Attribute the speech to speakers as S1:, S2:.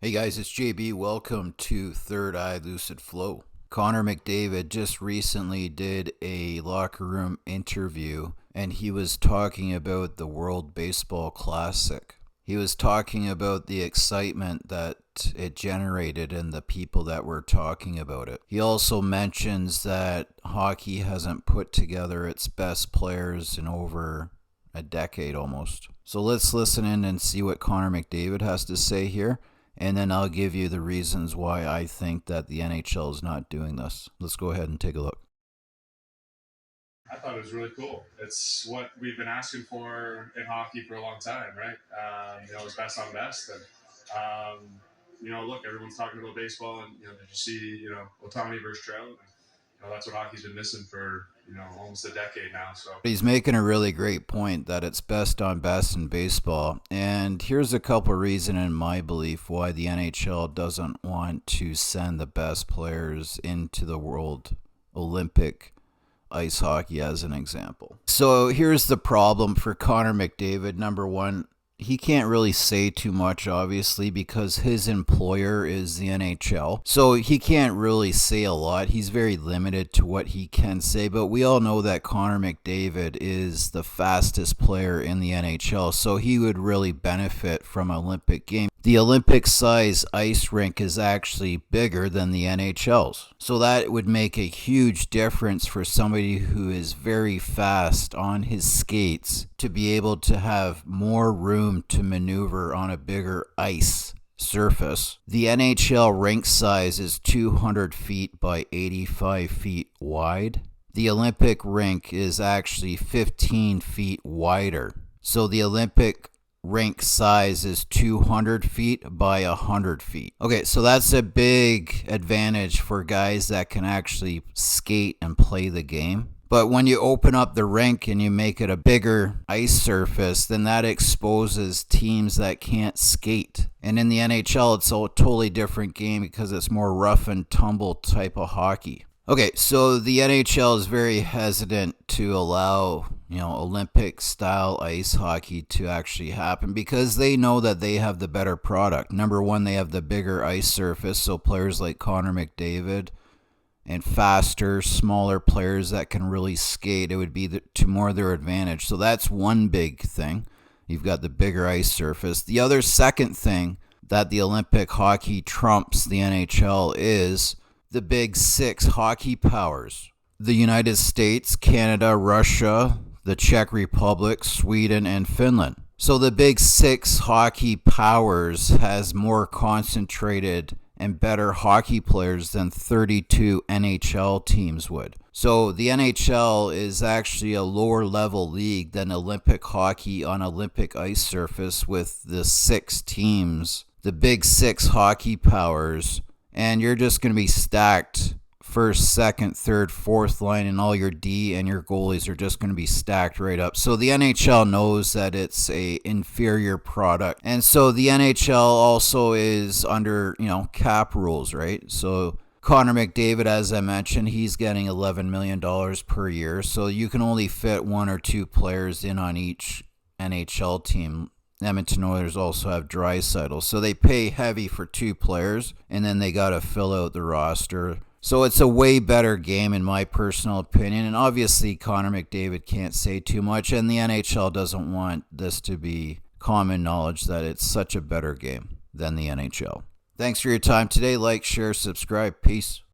S1: Hey guys, it's JB. Welcome to Third Eye Lucid Flow. Connor McDavid just recently did a locker room interview and he was talking about the World Baseball Classic. He was talking about the excitement that it generated and the people that were talking about it. He also mentions that hockey hasn't put together its best players in over a decade almost. So let's listen in and see what Connor McDavid has to say here. And then I'll give you the reasons why I think that the NHL is not doing this. Let's go ahead and take a look.
S2: I thought it was really cool. It's what we've been asking for in hockey for a long time, right? It's best on best. And, look, everyone's talking about baseball, and, did you see, Otani versus Trout? And, that's what hockey's been missing for, almost a decade now. So
S1: He's making a really great point that it's best on best in baseball. And here's a couple reasons in my belief why the NHL doesn't want to send the best players into the World Olympic ice hockey as an example. So here's the problem for Connor McDavid. Number one, he can't really say too much, obviously, because his employer is the NHL. So he can't really say a lot. He's very limited to what he can say. But we all know that Connor McDavid is the fastest player in the NHL. So he would really benefit from an Olympic game. The Olympic size ice rink is actually bigger than the NHL's. So that would make a huge difference for somebody who is very fast on his skates to be able to have more room to maneuver on a bigger ice surface. The NHL rink size is 200 feet by 85 feet wide. The Olympic rink is actually 15 feet wider. So the Olympic rink size is 200 feet by 100 feet. Okay, so that's a big advantage for guys that can actually skate and play the game. But when you open up the rink and you make it a bigger ice surface, then that exposes teams that can't skate. And in the NHL, it's a totally different game because it's more rough and tumble type of hockey. Okay, so the NHL is very hesitant to allow, Olympic style ice hockey to actually happen because they know that they have the better product. Number one, they have the bigger ice surface, so players like Connor McDavid and faster, smaller players that can really skate, it would be to more their advantage. So that's one big thing. You've got the bigger ice surface. The other second thing that the Olympic hockey trumps the NHL is the big six hockey powers: the United States, Canada, Russia, the Czech Republic, Sweden, and Finland. So the big six hockey powers has more concentrated and better hockey players than 32 NHL teams would. So the NHL is actually a lower level league than Olympic hockey on Olympic ice surface with the six teams, the big six hockey powers. And you're just going to be stacked first, second, third, fourth line, and all your D and your goalies are just going to be stacked right up. So the NHL knows that it's a inferior product. And so the NHL also is under, cap rules, right? So Connor McDavid, as I mentioned, he's getting $11 million per year. So you can only fit one or two players in on each NHL team. Edmonton Oilers also have Draisaitl, so they pay heavy for two players, and then they got to fill out the roster. So it's a way better game in my personal opinion, and obviously Connor McDavid can't say too much, and the NHL doesn't want this to be common knowledge that it's such a better game than the NHL. Thanks for your time today. Like, share, subscribe. Peace.